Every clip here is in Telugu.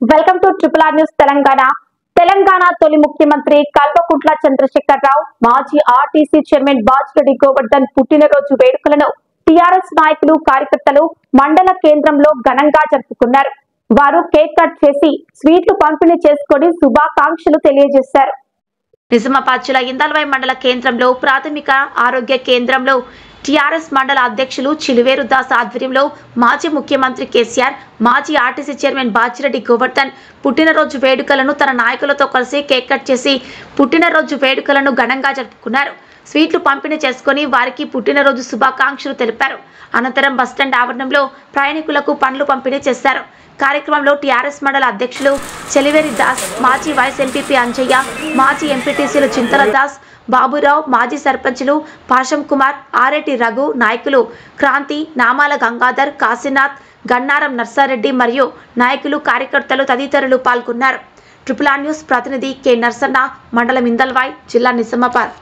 Welcome to triple R news Telangana తొలి ముఖ్యమంత్రి కల్వకుంట్ల చంద్రశేఖరరావు మాజీ ఆర్టీసీ చైర్మన్ బాజిరెడ్డి గోవర్ధన్ పుట్టినరోజు వేడుకలను టీఆర్ఎస్ నాయకులు కార్యకర్తలు మండల కేంద్రంలో ఘనంగా జరుపుకున్నారు. వారు కేక్ కట్ చేసి స్వీట్లు పంపిణీ చేసుకొని శుభాకాంక్షలు తెలియజేశారు. నిజామాబాద్ జిల్లా ఇందల్వాయి మండల కేంద్రంలో ప్రాథమిక ఆరోగ్య కేంద్రంలో టీఆర్ఎస్ మండల అధ్యక్షులు చిలువేరు దాస్ ఆధ్వర్యంలో మాజీ ముఖ్యమంత్రి కేసీఆర్, మాజీ ఆర్టీసీ చైర్మన్ బాజిరెడ్డి గోవర్ధన్ పుట్టినరోజు వేడుకలను తన నాయకులతో కలిసి కేక్ కట్ చేసి పుట్టినరోజు వేడుకలను ఘనంగా జరుపుకున్నారు. స్వీట్లు పంపిణీ చేసుకుని వారికి పుట్టినరోజు శుభాకాంక్షలు తెలిపారు. అనంతరం బస్టాండ్ ఆవరణంలో ప్రయాణికులకు పండ్లు పంపిణీ చేశారు. కార్యక్రమంలో టీఆర్ఎస్ మండల అధ్యక్షులు చెలివేరి దాస్, మాజీ వైస్ ఎంపీపీ అంజయ్య, మాజీ ఎంపీటీసీలు చింతల దాస్, బాబురావు, మాజీ సర్పంచులు పాషం కుమార్, ఆరెడ్డి రఘు, నాయకులు క్రాంతి, నామాల గంగాధర్, కాశీనాథ్, గన్నారం నర్సారెడ్డి మరియు నాయకులు, కార్యకర్తలు తదితరులు పాల్గొన్నారు. ట్రిపుల్ ఆర్ న్యూస్ ప్రతినిధి కె నర్సన్న, మండలం ఇందల్వాయి, జిల్లా నిజామాబాద్.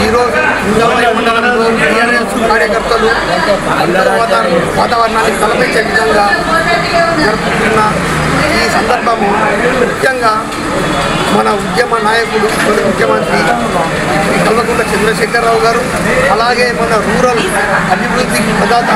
ఈరోజు మండలంలో టీఆర్ఎస్ కార్యకర్తలు అందరూ వాతావరణాన్ని తలపించే విధంగా జరుపుతున్న ఈ సందర్భము ముఖ్యంగా మన ఉద్యమ నాయకుడు తొలి ముఖ్యమంత్రి శ్రీ కల్వకుంట్ల చంద్రశేఖరరావు గారు, అలాగే మన రూరల్ అభివృద్ధి ప్రదాత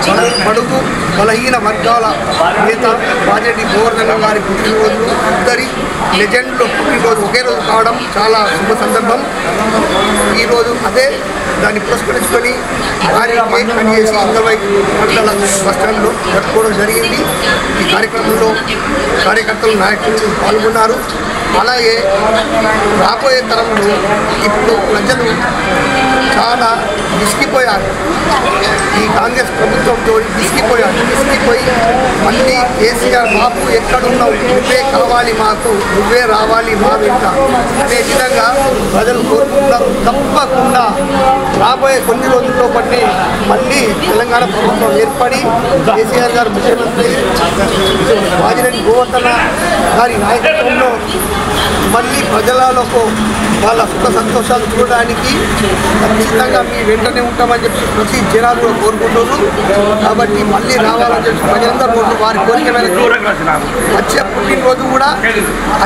మన బడుగు బలహీన వర్గాల నేత బాజిరెడ్డి గోవర్ధన్ గారి పుట్టినరోజు, ఇద్దరి లెజెండ్లు పుట్టినరోజు ఒకే రోజు కావడం చాలా శుభ సందర్భం. ఈరోజు అదే దాన్ని పురస్కరించుకొని వారికి కేక్ కట్ చేసి 20 మండల బస్టాండ్లో జరుపుకోవడం జరిగింది. ఈ కార్యక్రమంలో కార్యకర్తలు నాయకులు పాల్గొన్నారు. అలాగే రాబోయే తరంలో ఇప్పుడు ప్రజలు చాలా విసిగిపోయారు. ఈ కాంగ్రెస్ ప్రభుత్వంతో విసిగిపోయి మళ్ళీ కేసీఆర్ బాబు ఎక్కడున్నావు, నువ్వే కావాలి మాకు, నువ్వే రావాలి మా వెంట అనే విధంగా ప్రజలు కోరుకుంటున్నారు. తప్పకుండా రాబోయే కొన్ని రోజుల్లో బట్టి మళ్ళీ తెలంగాణ ప్రభుత్వం ఏర్పడి కేసీఆర్ గారు ముఖ్యమంత్రి బాజిరెడ్డి గోవర్ధన్ గారి నాయకత్వంలో మళ్ళీ ప్రజలకు వాళ్ళ సుఖ సంతోషాలు చూడడానికి ఖచ్చితంగా మీ వెంటనే ఉంటామని చెప్పి ప్రతి జనాలు కూడా కోరుకుంటున్నారు. కాబట్టి మళ్ళీ రావాలని చెప్పి ప్రజలందరూ వారి కోరిక మేరకు వచ్చే పుట్టినరోజు కూడా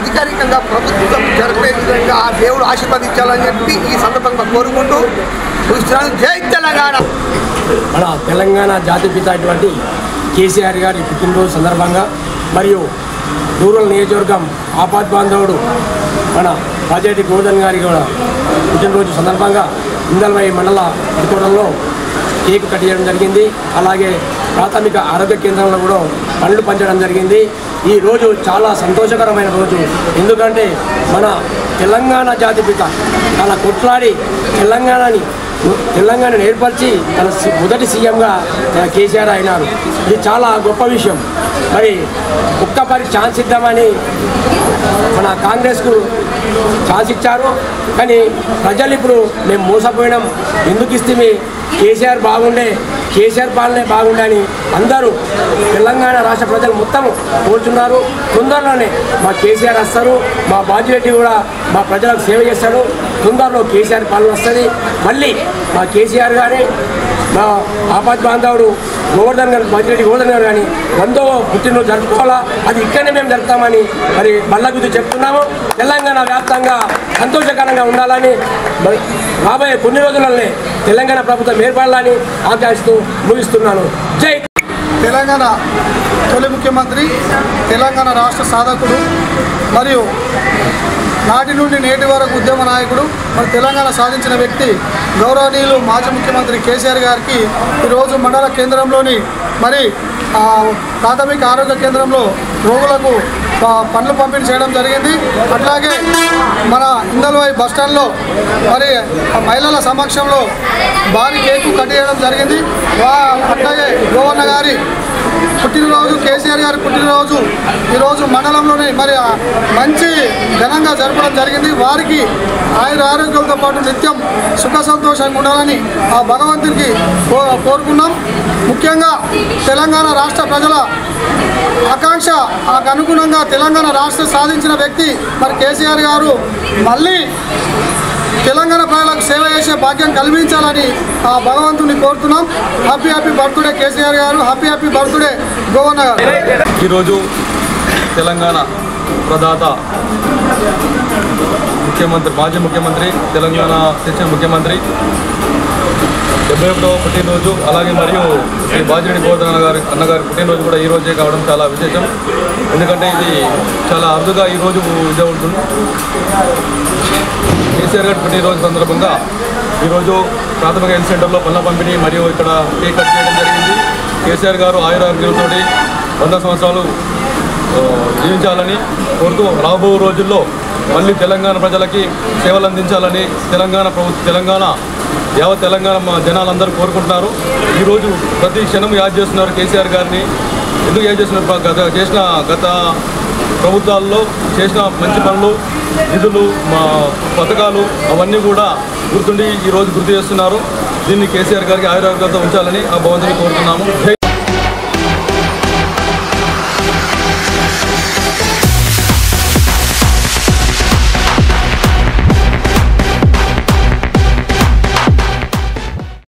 అధికారికంగా ప్రభుత్వం జరిపే విధంగా ఆ దేవుడు ఆశీర్వదించాలని చెప్పి ఈ సందర్భంగా కోరుకుంటూ జై తెలంగాణ. మన తెలంగాణ జాతిపిత అటువంటి కేసీఆర్ గారి పుట్టినరోజు సందర్భంగా మరియు రూరల్ నియోజకవర్గం ఆపద్ బాంధవుడు మన బాజిరెడ్డి గోవర్ధన్ గారి కూడా పుట్టినరోజు సందర్భంగా ఇందల్వై మండల హెడ్కోటర్లో కేక్ కట్ చేయడం జరిగింది. అలాగే ప్రాథమిక ఆరోగ్య కేంద్రంలో కూడా పండ్లు పంచడం జరిగింది. ఈ రోజు చాలా సంతోషకరమైన రోజు. ఎందుకంటే మన తెలంగాణ జాతిపిత చాలా కొట్లాడి తెలంగాణను ఏర్పరిచి తన మొదటి సీఎంగా కేసీఆర్ అయినారు. ఇది చాలా గొప్ప విషయం. మరి ఒక్కపరి ఛాన్స్ ఇద్దామని మన కాంగ్రెస్కు ఛాన్స్ ఇచ్చారు. కానీ ప్రజలు ఇప్పుడు మేము మోసపోయినాం, ఎందుకు ఇస్తే కేసీఆర్ బాగుండే, కేసీఆర్ పాలనే బాగుండే అని అందరూ తెలంగాణ రాష్ట్ర ప్రజలు మొత్తం కోరుతున్నారు. తొందరలోనే మా కేసీఆర్ వస్తారు, మా బాజిరెడ్డి కూడా మా ప్రజలకు సేవ చేస్తాడు. తొందరలో కేసీఆర్ పాలన వస్తుంది. మళ్ళీ మా కేసీఆర్ కానీ మా ఆపద్ బాంధవుడు గోవర్ధన్ గారు బాజిరెడ్డి గోవర్ధన్ గారు కానీ 100వ పుట్టినరోజు జరుపుకోవాలా, అది ఇక్కడనే మేము జరుపుతామని మరి బల్లగుద్ది చెప్తున్నాము. తెలంగాణ వ్యాప్తంగా సంతోషకరంగా ఉండాలని, రాబోయే కొన్ని రోజులనే తెలంగాణ ప్రభుత్వం ఏర్పడాలని ఆకాంక్షిస్తూ ముగిస్తున్నాను. జై తెలంగాణ తొలి ముఖ్యమంత్రి, తెలంగాణ రాష్ట్ర సాధకుడు మరియు నాటి నుండి నేటి వరకు ఉద్యమ నాయకుడు, మరి తెలంగాణ సాధించిన వ్యక్తి గౌరవనీయులు మాజీ ముఖ్యమంత్రి కేసీఆర్ గారికి ఈరోజు మండల కేంద్రంలోని మరి ప్రాథమిక ఆరోగ్య కేంద్రంలో రోగులకు పండ్లు పంపిణీ చేయడం జరిగింది. అట్లాగే మన ఇందల్వై బస్టాండ్లో మరి మహిళల సమక్షంలో భారీ కేకు కట్ చేయడం జరిగింది. అట్లాగే గోవర్ధన్ గారి పుట్టినరోజు, కేసీఆర్ గారి పుట్టినరోజు ఈరోజు మండలంలోనే మరి మంచి ఘనంగా జరపడం జరిగింది. వారికి ఆరోగ్యంతో పాటు నిత్యం సుఖ సంతోషంగా ఉండాలని ఆ భగవంతునికి కోరుకున్నాం. ముఖ్యంగా తెలంగాణ రాష్ట్ర ప్రజల ఆకాంక్ష అనుగుణంగా తెలంగాణ రాష్ట్రం సాధించిన వ్యక్తి మరి కేసీఆర్ గారు మళ్ళీ తెలంగాణ ప్రజలకు సేవ చేసే భాగ్యం కల్పించాలని ఆ భగవంతుని కోరుతున్నాం. హ్యాపీ బర్త్డే కేసీఆర్ గారు, హ్యాపీ బర్త్డే గోవర్ధన్ గారు. ఈరోజు తెలంగాణ ప్రదాత ముఖ్యమంత్రి, మాజీ ముఖ్యమంత్రి, తెలంగాణ తెచ్చిన ముఖ్యమంత్రి 71వ పుట్టినరోజు, అలాగే మరియు శ్రీ బాజిరెడ్డి గోవర్ధన్ అన్నగారి పుట్టినరోజు కూడా ఈ రోజే కావడం చాలా విశేషం. ఎందుకంటే ఇది చాలా అరుదుగా ఈరోజు ఇదే ఉంటుంది. కేసీఆర్ గారి పుట్టినరోజు సందర్భంగా ఈరోజు ప్రాథమిక హెల్త్ సెంటర్లో పళ్ళ పంపిణీ మరియు ఇక్కడ కేక్ కట్ చేయడం జరిగింది. కేసీఆర్ గారు ఆయురారోగ్యంతో 100 సంవత్సరాలు జీవించాలని కోరుతూ రాబో రోజుల్లో మళ్ళీ తెలంగాణ ప్రజలకి సేవలు అందించాలని తెలంగాణ యావత్ తెలంగాణ జనాలందరూ కోరుకుంటున్నారు. ఈరోజు ప్రతి క్షణం యాద్ చేస్తున్నారు కేసీఆర్ గారిని. ఎందుకు యాద్ చేస్తున్నారు? గత ప్రభుత్వాల్లో చేసిన మంచి పనులు, నిధులు, పథకాలు అవన్నీ కూడా గుర్తుండి ఈరోజు గుర్తు చేస్తున్నారు. దీన్ని కేసీఆర్ గారికి ఆయురారోగ్యంతో ఉంచాలని ఆ భగవంతుని కోరుతున్నాము.